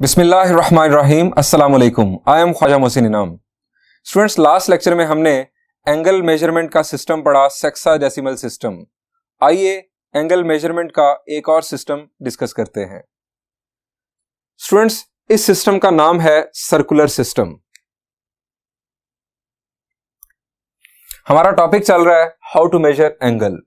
बिस्मिल्लाहिर्रहमानिर्रहीम अस्सलाम वालेकुम। आई एम ख्वाजा मोहसिन इनाम। स्टूडेंट्स, लास्ट लेक्चर में हमने एंगल मेजरमेंट का सिस्टम पढ़ा, सेक्साडेसिमल सिस्टम। आइए एंगल मेजरमेंट का एक और सिस्टम डिस्कस करते हैं। स्टूडेंट्स, इस सिस्टम का नाम है सर्कुलर सिस्टम। हमारा टॉपिक चल रहा है हाउ टू मेजर एंगल।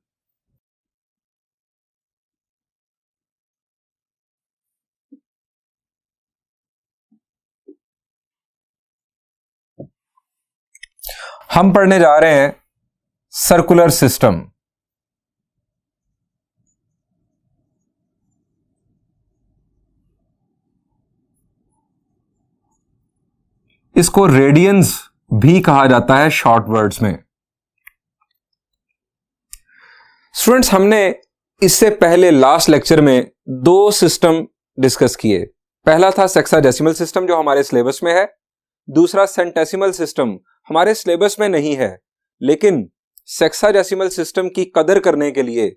हम पढ़ने जा रहे हैं सर्कुलर सिस्टम। इसको रेडियंस भी कहा जाता है शॉर्ट वर्ड्स में। स्टूडेंट्स, हमने इससे पहले लास्ट लेक्चर में दो सिस्टम डिस्कस किए। पहला था सेक्साडेसिमल सिस्टम जो हमारे सिलेबस में है, दूसरा सेंटेसिमल सिस्टम हमारे सिलेबस में नहीं है, लेकिन सेक्साडेसिमल सिस्टम की कदर करने के लिए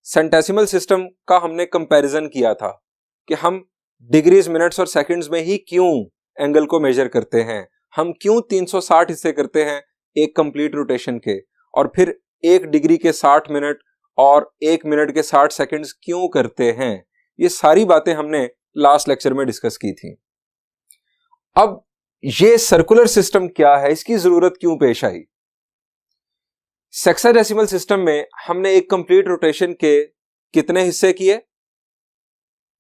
सेंटेसिमल सिस्टम का हमने कंपैरिजन किया था कि हम डिग्रीज, मिनट्स और सेकंड्स में ही क्यों एंगल को मेजर करते हैं, हम क्यों 360 हिस्से करते हैं एक कंप्लीट रोटेशन के, और फिर 1 डिग्री के 60 मिनट और 1 मिनट के 60 सेकंड्स क्यों करते हैं। ये सारी बातें हमने लास्ट लेक्चर में डिस्कस की थी। अब ये सर्कुलर सिस्टम क्या है, इसकी जरूरत क्यों पेश आई। सेक्साडेसिमल सिस्टम में हमने एक कंप्लीट रोटेशन के कितने हिस्से किए?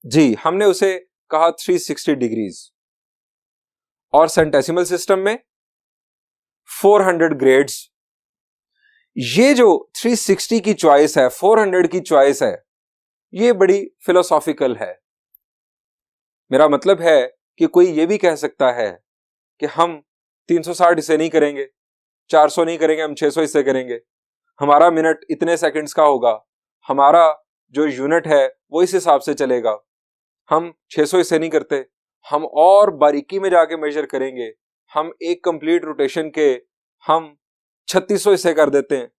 जी, हमने उसे कहा 360 डिग्रीज। और सेंटेसिमल सिस्टम में 400 ग्रेड्स। ये जो 360 की चॉइस है, 400 की चॉइस है, ये बड़ी फिलोसॉफिकल है। मेरा मतलब है कि कोई ये भी कह सकता है कि हम 360 हिस्से नहीं करेंगे, 400 नहीं करेंगे, हम 600 हिस्से करेंगे, हमारा मिनट इतने सेकंड्स का होगा, हमारा जो यूनिट है वो इस हिसाब से चलेगा, हम 600 हिस्से नहीं करते, हम और बारीकी में जाके मेजर करेंगे, हम एक कंप्लीट रोटेशन के हम 3600 हिस्से कर देते हैं।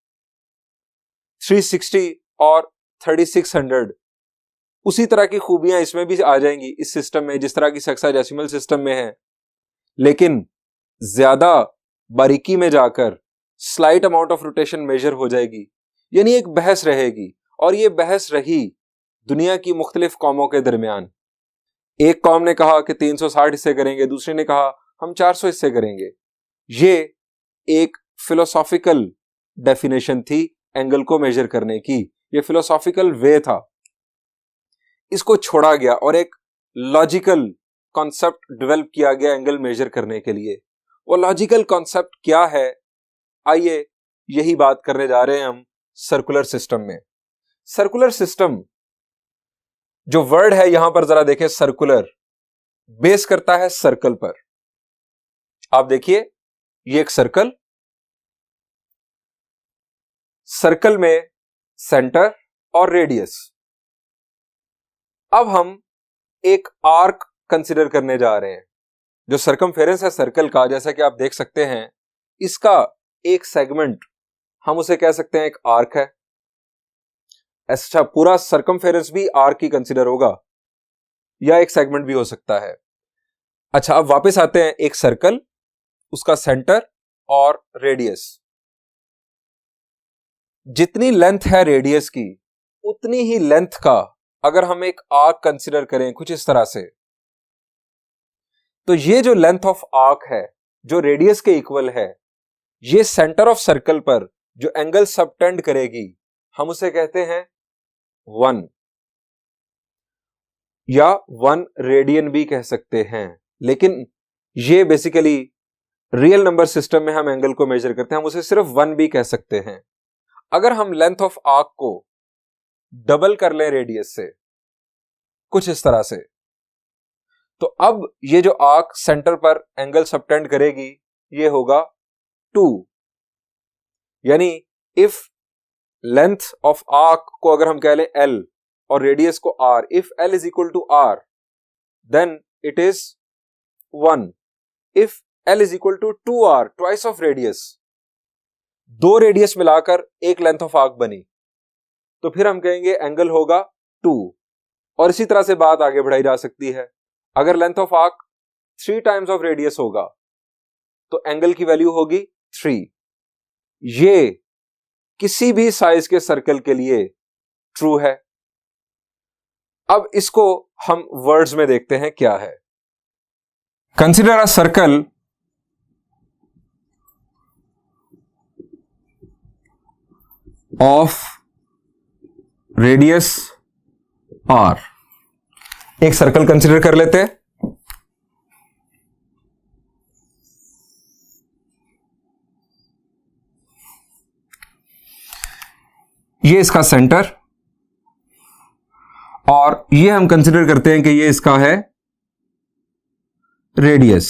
360 और 3600 उसी तरह की खूबियां इसमें भी आ जाएंगी इस सिस्टम में, जिस तरह की सेक्साडेसिमल सिस्टम में है, लेकिन ज्यादा बारीकी में जाकर slight amount of rotation measure हो जाएगी। यानी एक बहस रहेगी, और ये बहस रही दुनिया की मुख्तलिफ कौमों के दरमियान। एक कौम ने कहा कि 360 हिस्से करेंगे, दूसरे ने कहा हम 400 हिस्से करेंगे। ये एक फिलोसॉफिकल डेफिनेशन थी एंगल को मेजर करने की, ये फिलोसॉफिकल वे था। इसको छोड़ा गया और एक लॉजिकल कॉन्सेप्ट डेवलप किया गया एंगल मेजर करने के लिए। वो लॉजिकल कॉन्सेप्ट क्या है, आइए यही बात करने जा रहे हैं हम सर्कुलर सिस्टम में। सर्कुलर सिस्टम जो वर्ड है यहां पर जरा देखें, सर्कुलर बेस करता है सर्कल पर। आप देखिए, ये एक सर्कल, सर्कल में सेंटर और रेडियस। अब हम एक आर्क कंसिडर करने जा रहे हैं। जो सर्कमफेरेंस है सर्कल का, जैसा कि आप देख सकते हैं, इसका एक सेगमेंट हम उसे कह सकते हैं एक आर्क है। ऐसा पूरा सर्कमफेरेंस भी आर्क ही कंसिडर होगा, या एक सेगमेंट भी हो सकता है। अच्छा, अब वापस आते हैं, एक सर्कल, उसका सेंटर और रेडियस। जितनी लेंथ है रेडियस की, उतनी ही लेंथ का अगर हम एक आर्क कंसिडर करें कुछ इस तरह से, तो ये जो लेंथ ऑफ आर्क है जो रेडियस के इक्वल है, ये सेंटर ऑफ सर्कल पर जो एंगल सबटेंड करेगी, हम उसे कहते हैं 1, या 1 रेडियन भी कह सकते हैं। लेकिन ये बेसिकली रियल नंबर सिस्टम में हम एंगल को मेजर करते हैं, हम उसे सिर्फ 1 भी कह सकते हैं। अगर हम लेंथ ऑफ आर्क को डबल कर लें रेडियस से कुछ इस तरह से, तो अब ये जो आर्क सेंटर पर एंगल सबटेंड करेगी ये होगा 2। यानी इफ लेंथ ऑफ आर्क को अगर हम कह लें L और रेडियस को R, if L is equal to R then it is 1। If L is equal to 2R, twice of radius, 2 radius मिलाकर एक लेंथ ऑफ आर्क बनी, तो फिर हम कहेंगे एंगल होगा 2। और इसी तरह से बात आगे बढ़ाई जा सकती है। अगर length of arc 3 times of radius होगा तो एंगल की वैल्यू होगी 3। ये किसी भी साइज के सर्कल के लिए ट्रू है। अब इसको हम वर्ड्स में देखते हैं क्या है। Consider a circle of radius R. एक सर्कल कंसिडर कर लेते हैं। ये इसका सेंटर और ये हम कंसिडर करते हैं कि ये इसका है रेडियस।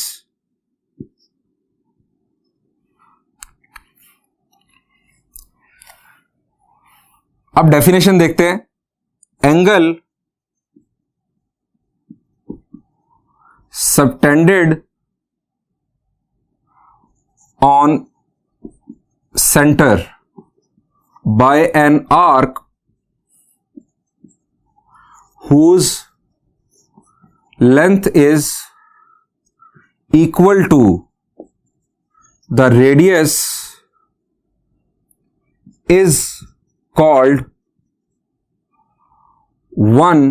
अब डेफिनेशन देखते हैं। Angle subtended on centre by an arc whose length is equal to the radius is called 1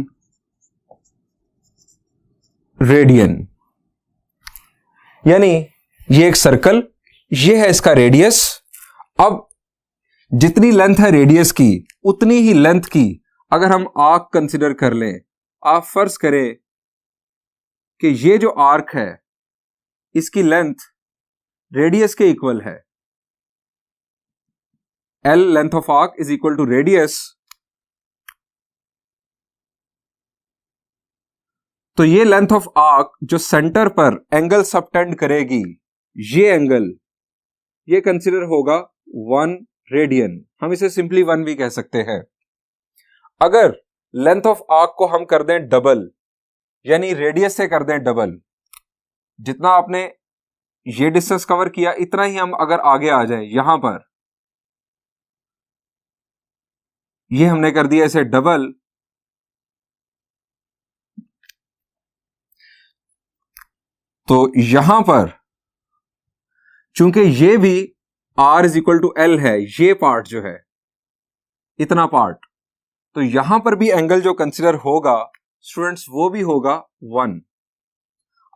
radian। यानी ये एक सर्कल, ये है इसका रेडियस। अब जितनी लेंथ है रेडियस की उतनी ही लेंथ की अगर हम आर्क कंसिडर कर लें, आप फर्ज करें कि ये जो आर्क है इसकी लेंथ रेडियस के इक्वल है। L length of arc is equal to radius. तो ये लेंथ ऑफ आर्क जो सेंटर पर एंगल सबटेंड करेगी, ये एंगल ये कंसिडर होगा 1 रेडियन। हम इसे सिंपली 1 भी कह सकते हैं। अगर लेंथ ऑफ आर्क को हम कर दें डबल, यानी रेडियस से कर दें डबल, जितना आपने ये डिस्टेंस कवर किया इतना ही हम अगर आगे आ जाए, यहां पर ये हमने कर दिया इसे डबल, तो यहां पर चूंकि ये भी R is equal to L है, ये पार्ट जो है इतना पार्ट, तो यहां पर भी एंगल जो कंसिडर होगा स्टूडेंट्स वो भी होगा 1।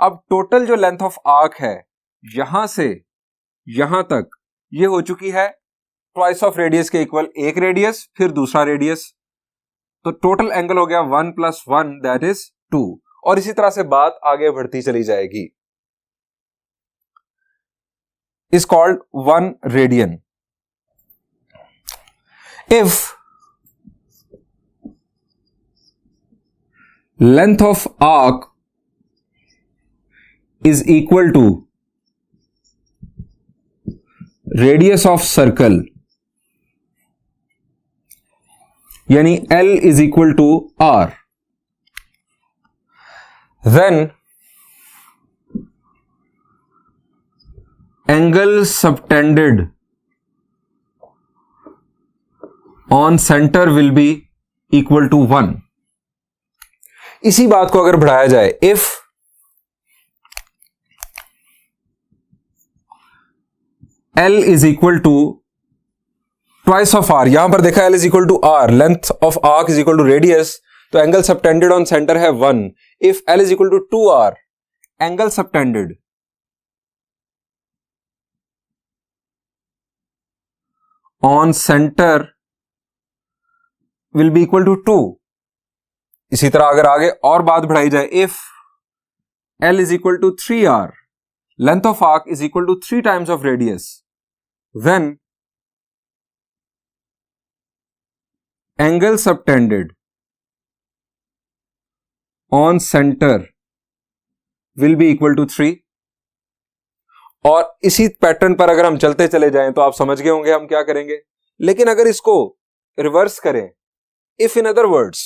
अब टोटल जो लेंथ ऑफ आर्क है यहां से यहां तक ये हो चुकी है ट्वाइस ऑफ रेडियस के इक्वल, एक रेडियस फिर दूसरा रेडियस, तो टोटल एंगल हो गया 1 + 1 दैट इज 2। और इसी तरह से बात आगे बढ़ती चली जाएगी। is called 1 radian if length of arc is equal to radius of circle, यानी L is equal to R, then angle subtended on center will be equal to 1। इसी बात को अगर बढ़ाया जाए, if L is equal to twice of R, यहां पर देखा L is equal to R, length of arc is equal to radius, तो एंगल सबटेंडेड ऑन सेंटर है 1। if L is equal to 2R, angle subtended on center will be equal to 2। इसी तरह अगर आगे और बात बढ़ाई जाए, if L is equal to 3R, length of arc is equal to 3 times of radius, then angle subtended on center will be equal to 3। और इसी पैटर्न पर अगर हम चलते चले जाएं तो आप समझ गए होंगे हम क्या करेंगे। लेकिन अगर इसको रिवर्स करें, इफ इन अदर वर्ड्स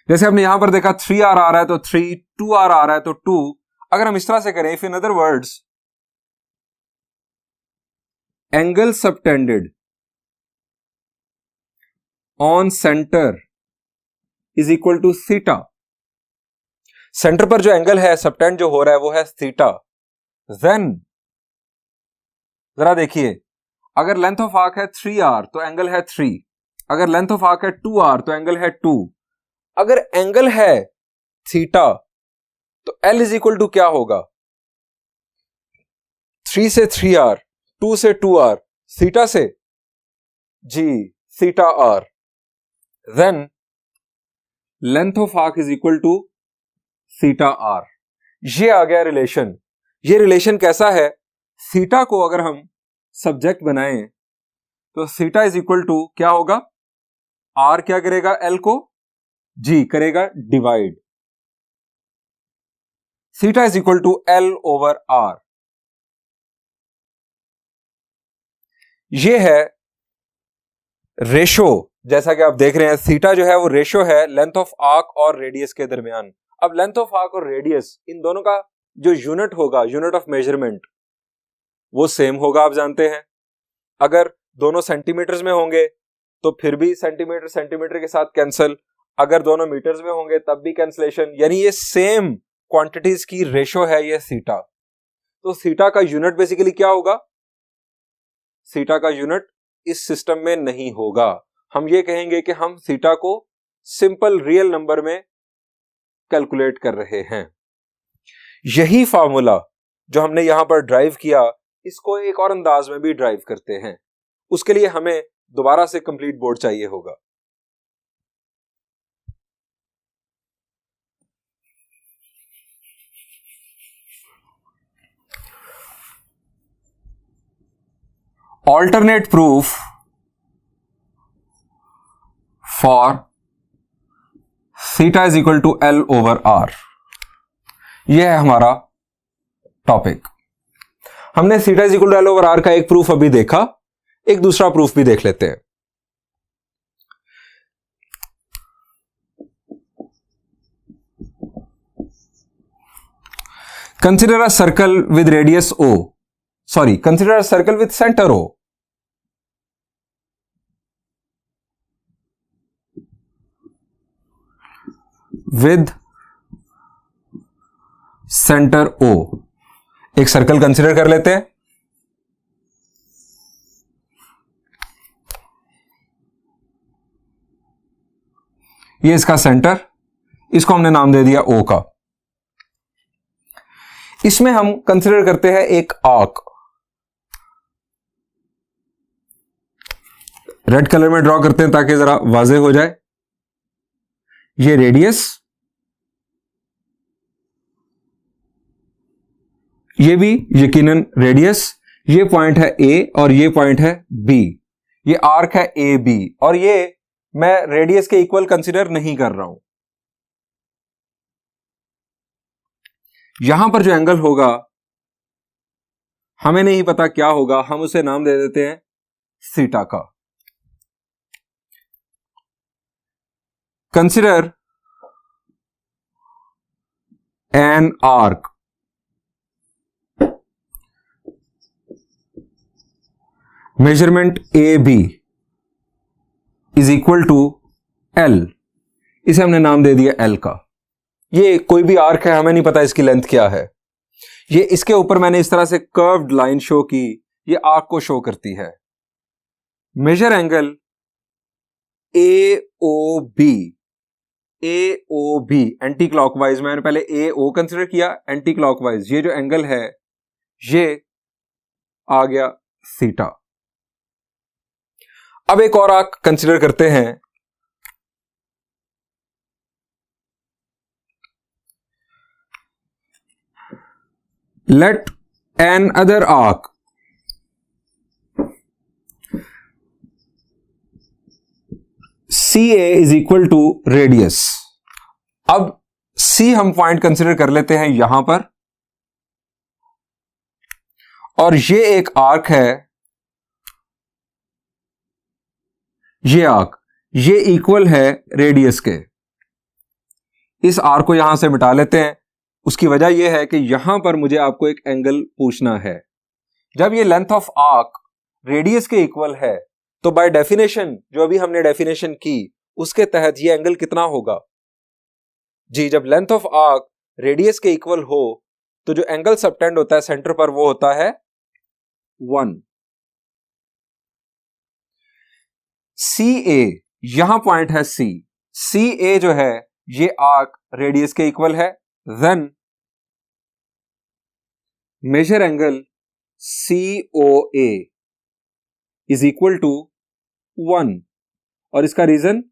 जैसे हमने यहां पर देखा 3R आ रहा है तो 3, 2R आ रहा है तो 2, अगर हम इस तरह से करें, if in other words angle subtended on centre is equal to theta. Centre पर जो एंगल है सबटेंड जो हो रहा है वो है थीटा। देन जरा देखिए, अगर लेंथ ऑफ आर्क है 3r तो एंगल है 3, अगर लेंथ ऑफ आर्क है 2r तो एंगल है 2, अगर एंगल है थीटा तो L इज इक्वल टू क्या होगा? 3 से 3r, 2 से 2r, थीटा से जी theta r। Then length of arc is equal to theta r। ये आ गया रिलेशन। ये रिलेशन कैसा है? थीटा को अगर हम सब्जेक्ट बनाएं तो थीटा इज इक्वल टू क्या होगा? r क्या करेगा? L को जी करेगा divide. Theta is equal to L over r। ये है रेशो, जैसा कि आप देख रहे हैं थीटा जो है वो रेशो है लेंथ ऑफ आर्क और रेडियस के दरमियान। अब लेंथ ऑफ आर्क और रेडियस इन दोनों का जो यूनिट होगा, यूनिट ऑफ मेजरमेंट, वो सेम होगा, आप जानते हैं। अगर दोनों सेंटीमीटर्स में होंगे तो फिर भी सेंटीमीटर सेंटीमीटर के साथ कैंसिल, अगर दोनों मीटर्स में होंगे तब भी कैंसिलेशन, यानी ये सेम क्वांटिटीज की रेशो है ये थीटा। तो थीटा का यूनिट बेसिकली क्या होगा? थीटा का यूनिट इस सिस्टम में नहीं होगा। हम ये कहेंगे कि हम थीटा को सिंपल रियल नंबर में कैलकुलेट कर रहे हैं। यही फार्मूला जो हमने यहां पर ड्राइव किया, इसको एक और अंदाज में भी ड्राइव करते हैं। उसके लिए हमें दोबारा से कंप्लीट बोर्ड चाहिए होगा। Alternate proof for theta is equal to L over R। यह है हमारा टॉपिक। हमने theta is equal to L over R का एक प्रूफ अभी देखा, एक दूसरा प्रूफ भी देख लेते हैं। Consider a circle with radius O, sorry consider a circle with centre O। With centre O, एक सर्कल कंसिडर कर लेते हैं। ये इसका सेंटर, इसको हमने नाम दे दिया O का। इसमें हम कंसिडर करते हैं एक आर्क, रेड कलर में ड्रॉ करते हैं ताकि जरा वाज़ेह हो जाए। ये रेडियस, ये भी यकीनन रेडियस, ये पॉइंट है A और ये पॉइंट है B। ये आर्क है AB और ये मैं रेडियस के इक्वल कंसिडर नहीं कर रहा हूं। यहां पर जो एंगल होगा हमें नहीं पता क्या होगा, हम उसे नाम दे देते हैं थीटा का। Consider an arc measurement AB is equal to L। इसे हमने नाम दे दिया L का। ये कोई भी आर्क है, हमें नहीं पता इसकी लेंथ क्या है। ये इसके ऊपर मैंने इस तरह से कर्व्ड लाइन शो की, ये आर्क को शो करती है। Major angle AOB, AOB anti clockwise, मैंने पहले AO कंसिडर किया, एंटी क्लॉकवाइज ये जो एंगल है ये आ गया थीटा। अब एक और आर्क कंसिडर करते हैं। Let another arc CA is equal to radius. अब C हम पॉइंट कंसिडर कर लेते हैं यहां पर, और ये एक आर्क है, ये आर्क, ये इक्वल है रेडियस के। इस आर्क को यहां से मिटा लेते हैं। उसकी वजह यह है कि यहां पर मुझे आपको एक एंगल पूछना है। जब ये लेंथ ऑफ आर्क रेडियस के इक्वल है तो बाय डेफिनेशन जो अभी हमने डेफिनेशन की उसके तहत ये एंगल कितना होगा जी, जब लेंथ ऑफ आर्क रेडियस के इक्वल हो तो जो एंगल सबटेंड होता है सेंटर पर वो होता है 1। सी ए, यहां पॉइंट है सी ए जो है ये आर्क रेडियस के इक्वल है, then major angle COA is equal to 1 और इसका रीजन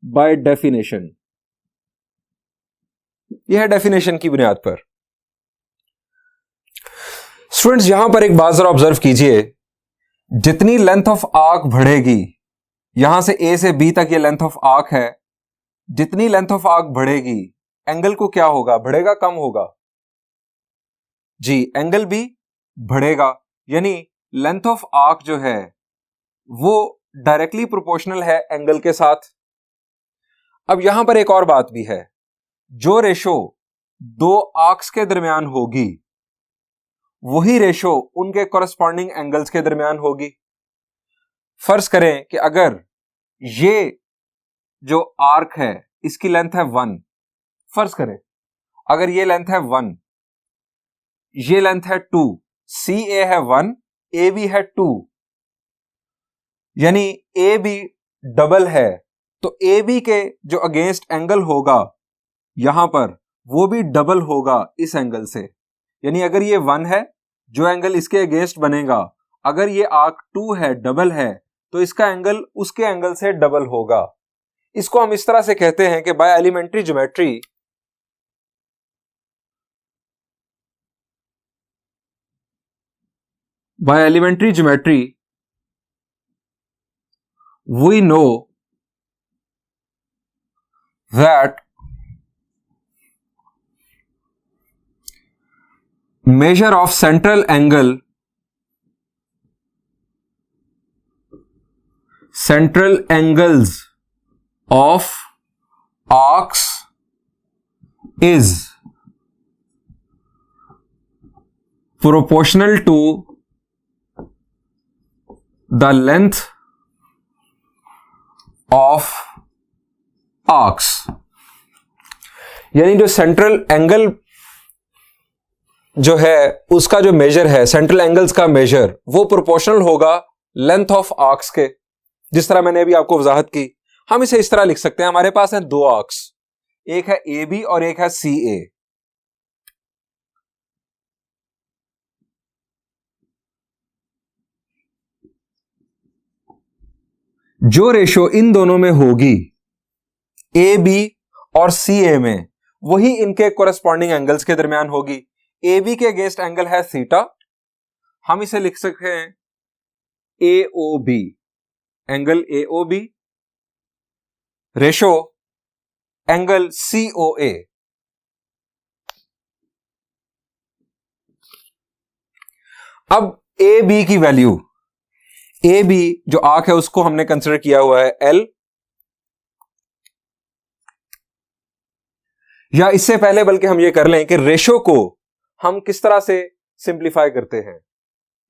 बाय डेफिनेशन, यह है डेफिनेशन की बुनियाद पर। स्टूडेंट्स यहां पर एक बात जरा ऑब्जर्व कीजिए, जितनी लेंथ ऑफ आर्क बढ़ेगी, यहां से A से B तक ये लेंथ ऑफ आर्क है, जितनी लेंथ ऑफ आर्क बढ़ेगी एंगल को क्या होगा, बढ़ेगा कम होगा जी, एंगल भी बढ़ेगा, यानी लेंथ ऑफ आर्क जो है वो डायरेक्टली प्रोपोर्शनल है एंगल के साथ। अब यहां पर एक और बात भी है, जो रेशो दो आर्क्स के दरमियान होगी वही रेशो उनके कॉरस्पॉन्डिंग एंगल्स के दरमियान होगी। फर्ज करें कि अगर ये जो आर्क है इसकी लेंथ है 1, फर्ज करें अगर ये लेंथ है 1, ये लेंथ है 2, CA है 1, AB है 2, यानी AB डबल है, तो AB के जो अगेंस्ट एंगल होगा यहां पर वो भी डबल होगा इस एंगल से, यानी अगर ये 1 है जो एंगल इसके अगेंस्ट बनेगा, अगर ये आर्क 2 है डबल है तो इसका एंगल उसके एंगल से डबल होगा। इसको हम इस तरह से कहते हैं कि by elementary geometry we know that measure of central angles of arcs is proportional to the length of arcs, यानी जो सेंट्रल एंगल जो है उसका जो मेजर है, सेंट्रल एंगल्स का मेजर, वो प्रोपोर्शनल होगा लेंथ ऑफ आर्क्स के। जिस तरह मैंने अभी आपको वजाहत की, हम इसे इस तरह लिख सकते हैं, हमारे पास है दो आर्क्स, एक है AB और एक है CA। जो रेशो इन दोनों में होगी AB और CA में, वही इनके कोरेस्पॉन्डिंग एंगल्स के दरमियान होगी। AB के अगेंस्ट एंगल है थीटा, हम इसे लिख सकते हैं AOB, angle AOB ratio angle COA। अब AB की वैल्यू, AB जो आर्क है उसको हमने कंसिडर किया हुआ है L, या इससे पहले बल्कि हम ये कर लें कि रेशो को हम किस तरह से सिंप्लीफाई करते हैं,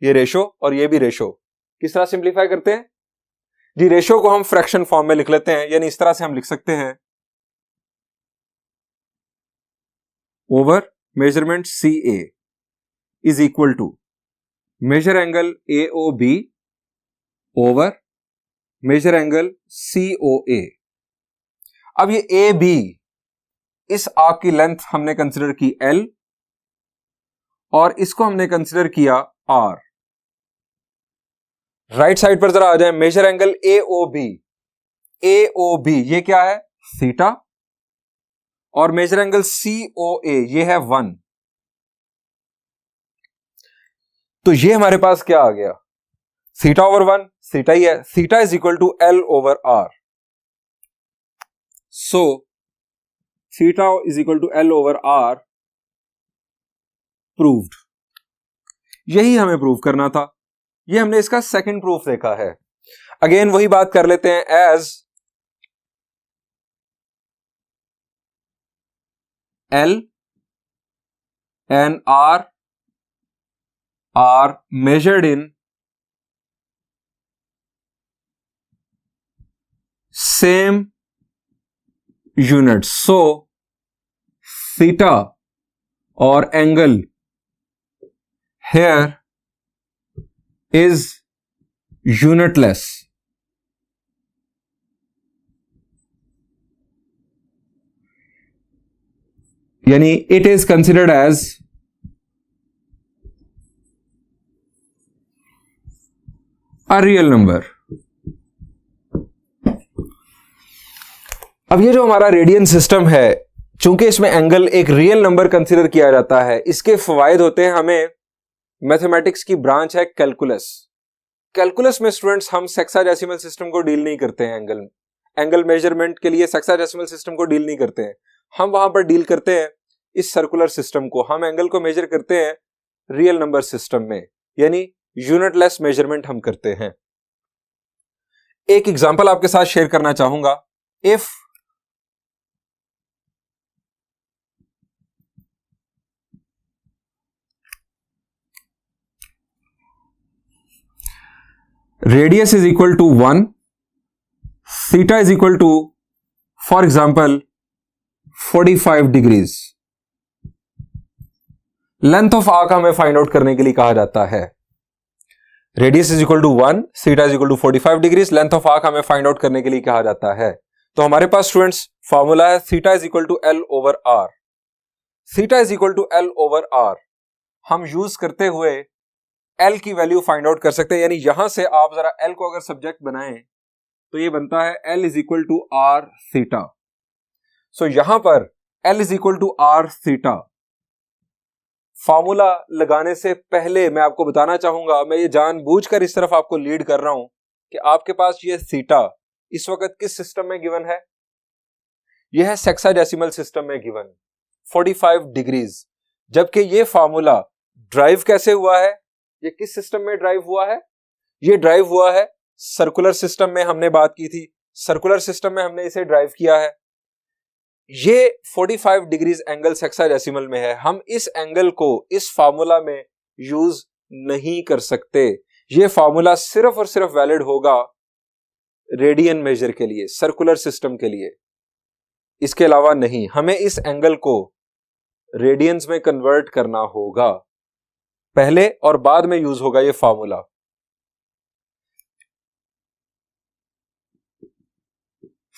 ये रेशो और ये भी रेशो किस तरह सिंप्लीफाई करते हैं जी, रेशो को हम फ्रैक्शन फॉर्म में लिख लेते हैं, यानी इस तरह से हम लिख सकते हैं over measurement CA is equal to major angle AOB over major angle COA। अब ये AB, इस आर्क की लेंथ हमने कंसिडर की L और इसको हमने कंसिडर किया R। राइट साइड पर जरा आ जाए, मेजर एंगल AOB ये क्या है, थीटा, और मेजर एंगल COA ये है 1, तो ये हमारे पास क्या आ गया, थीटा ओवर 1, थीटा ही है, theta is equal to L over R। So theta is equal to L over R proved. यही हमें प्रूव करना था, ये हमने इसका सेकंड प्रूफ देखा है। अगेन वही बात कर लेते हैं, as L and R are measured in same units. So theta or angle here is unitless. यानी it is considered as a real number. अब ये जो हमारा रेडियन सिस्टम है, चूंकि इसमें एंगल एक रियल नंबर कंसीडर किया जाता है, इसके फवायद होते हैं हमें। मैथमेटिक्स की ब्रांच है कैलकुलस। कैलकुलस में स्टूडेंट्स हम सेक्साडेसिमल सिस्टम को डील नहीं करते हैं। एंगल मेजरमेंट के लिए सेक्साडेसिमल सिस्टम को डील नहीं करते हैं। हम वहां पर डील करते हैं इस सर्कुलर सिस्टम को। हम एंगल को मेजर करते हैं रियल नंबर सिस्टम में, यानी यूनिटलेस मेजरमेंट हम करते हैं। एक एग्जांपल आपके साथ शेयर करना चाहूंगा। If radius is equal to 1, theta is equal to, for example, 45 degrees. Length of arc हमें फाइंड आउट करने के लिए कहा जाता है। Radius is equal to 1, theta is equal to 45 degrees, length of arc हमें फाइंड आउट करने के लिए कहा जाता है। तो हमारे पास स्टूडेंट्स फॉर्मूला है theta is equal to L over R. Theta is equal to L over R हम यूज करते हुए एल की वैल्यू फाइंड आउट कर सकते हैं। यानी यहां से आप जरा एल को अगर सब्जेक्ट बनाएं तो ये बनता है L is equal to R theta. So यहां पर L is equal to R theta formula लगाने से पहले मैं आपको बताना चाहूंगा, मैं ये जानबूझकर इस तरफ आपको लीड कर रहा हूं कि आपके पास ये थीटा इस वक्त किस सिस्टम में गिवन है। यह है सेक्साडेसिमल सिस्टम में गिवन 45 डिग्रीज। जबकि ये फॉर्मूला ड्राइव कैसे हुआ है, ये किस सिस्टम में ड्राइव हुआ है? ये ड्राइव हुआ है सर्कुलर सिस्टम में। हमने बात की थी सर्कुलर सिस्टम में हमने इसे ड्राइव किया है। ये 45 डिग्रीज एंगल सेक्साडेसिमल में है। हम इस एंगल को इस फार्मूला में यूज नहीं कर सकते। ये फार्मूला सिर्फ और सिर्फ वैलिड होगा रेडियन मेजर के लिए, सर्कुलर सिस्टम के लिए, इसके अलावा नहीं। हमें इस एंगल को रेडियंस में कन्वर्ट करना होगा, पहले और बाद में यूज होगा ये formula.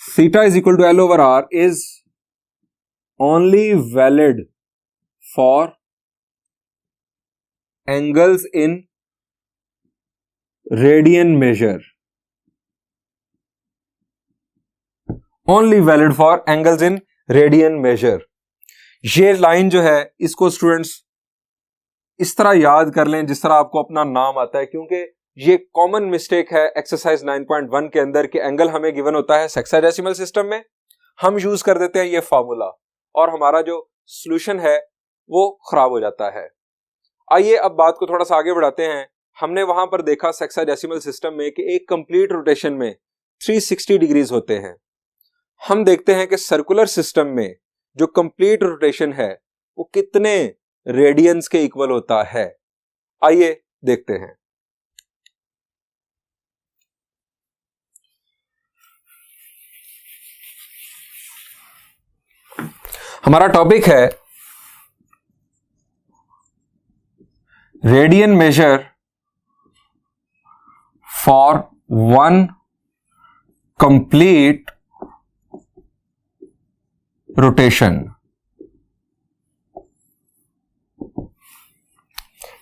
Theta is equal to L over R is only valid for angles in radian measure. Only valid for angles in radian measure. ये लाइन जो है इसको स्टूडेंट्स इस तरह याद कर लें जिस तरह आपको अपना नाम आता है, क्योंकि ये कॉमन मिस्टेक है एक्सरसाइज 9.1 के अंदर कि एंगल हमें गिवन होता है सेक्साडेसिमल सिस्टम में, हम यूज कर देते हैं ये फार्मूला और हमारा जो सॉल्यूशन है वो खराब हो जाता है। आइए अब बात को थोड़ा सा आगे बढ़ाते हैं। हमने वहां पर देखा सेक्साडेसिमल सिस्टम में कि एक कंप्लीट रोटेशन में 360 डिग्रीज होते हैं। हम देखते हैं कि सर्कुलर सिस्टम में जो कंप्लीट रोटेशन है वो कितने रेडियंस के इक्वल होता है। आइए देखते हैं। हमारा टॉपिक है radian major for one complete rotation.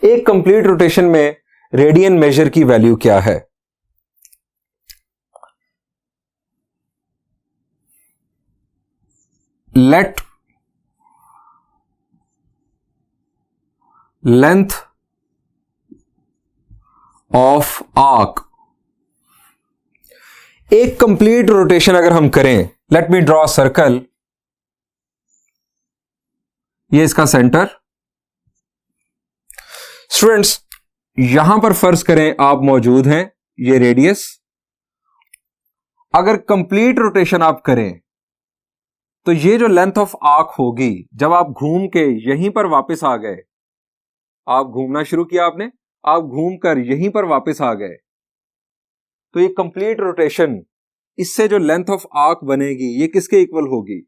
एक कंप्लीट रोटेशन में रेडियन मेजर की वैल्यू क्या है? लेट length of arc, एक कंप्लीट रोटेशन अगर हम करें, लेट मी ड्रॉ सर्कल, ये इसका सेंटर। स्टूडेंट्स यहां पर फर्ज करें आप मौजूद हैं, ये रेडियस। अगर कंप्लीट रोटेशन आप करें तो ये जो लेंथ ऑफ आर्क होगी, जब आप घूम के यहीं पर वापस आ गए, आप घूमना शुरू किया आपने, आप घूमकर यहीं पर वापस आ गए, तो ये कंप्लीट रोटेशन इससे जो लेंथ ऑफ आर्क बनेगी ये किसके इक्वल होगी?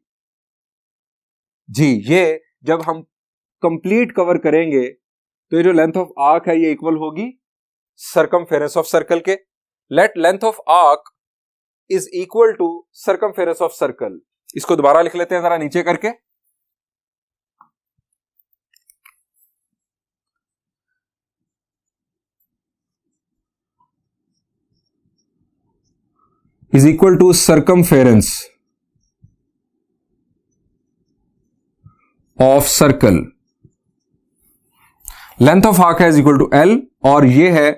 जी, ये जब हम कंप्लीट कवर करेंगे तो ये जो लेंथ ऑफ आर्क है ये इक्वल होगी सर्कमफेरेंस ऑफ सर्कल के। Let length of arc is equal to circumference of circle. इसको दोबारा लिख लेते हैं जरा नीचे करके। is equal to circumference of circle। Length of arc है इज इक्वल टू एल और ये है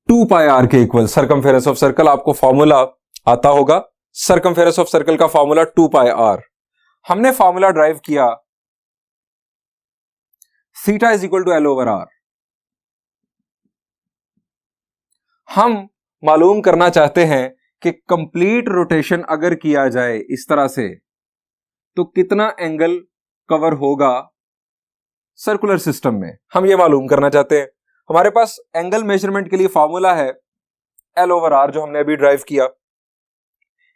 2 पाई आर के इक्वल। सर्कमफेरेंस ऑफ सर्कल आपको फॉर्मूला आता होगा, सर्कमफेरेंस ऑफ सर्कल का फॉर्मूला 2 पाई आर। हमने फॉर्मूला ड्राइव किया theta is equal to L over R. हम मालूम करना चाहते हैं कि कंप्लीट रोटेशन अगर किया जाए इस तरह से तो कितना एंगल कवर होगा सर्कुलर सिस्टम में, हम ये मालूम करना चाहते हैं। हमारे पास एंगल मेजरमेंट के लिए फॉर्मूला है एल ओवर आर जो हमने अभी ड्राइव किया।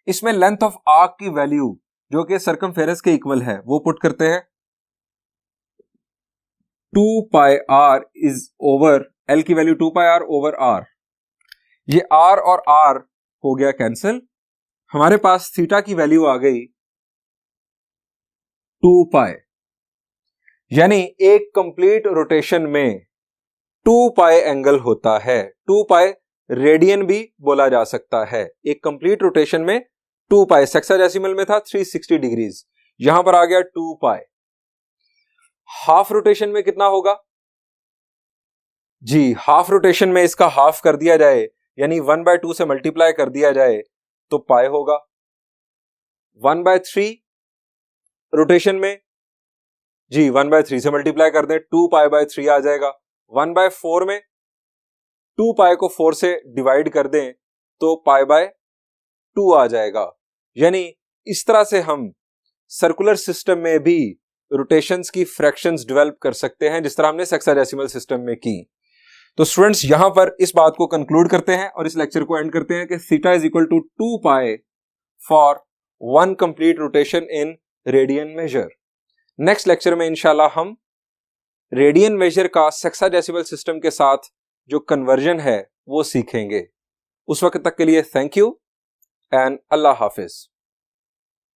इसमें लेंथ ऑफ आर्क की वैल्यू जो कि सर्कमफेरेंस के इक्वल है वो पुट करते हैं। 2 pi R is over L की value 2 pi R over R. ये आर और आर हो गया कैंसिल। हमारे पास थीटा की वैल्यू आ गई 2 पाई, यानी एक कंप्लीट रोटेशन में 2 पाई एंगल होता है। 2 पाई रेडियन भी बोला जा सकता है। एक कंप्लीट रोटेशन में 2 पाई, सेक्साडेसिमल में था 360 डिग्रीज, यहां पर आ गया 2 पाई। हाफ रोटेशन में कितना होगा? जी, हाफ रोटेशन में इसका हाफ कर दिया जाए यानी 1/2 से मल्टीप्लाई कर दिया जाए तो पाई होगा। 1/3 रोटेशन में जी 1/3 से मल्टीप्लाई कर दें 2 पाई बाय 3 आ जाएगा। 1/4 में 2 पाई को 4 से डिवाइड कर दें तो पाई बाय 2 आ जाएगा। यानी इस तरह से हम सर्कुलर सिस्टम में भी रोटेशंस की फ्रैक्शंस डेवलप कर सकते हैं जिस तरह हमने सेक्साडेसिमल सिस्टम में की। तो स्टूडेंट्स यहां पर इस बात को कंक्लूड करते हैं और इस लेक्चर को एंड करते हैं कि theta is equal to 2 pi for 1 complete rotation in radian measure. Next lecture में इंशाल्लाह हम रेडियन मेजर का सेक्साडेसिमल सिस्टम के साथ जो कन्वर्जन है वो सीखेंगे। उस वक्त तक के लिए thank you and Allah Hafiz.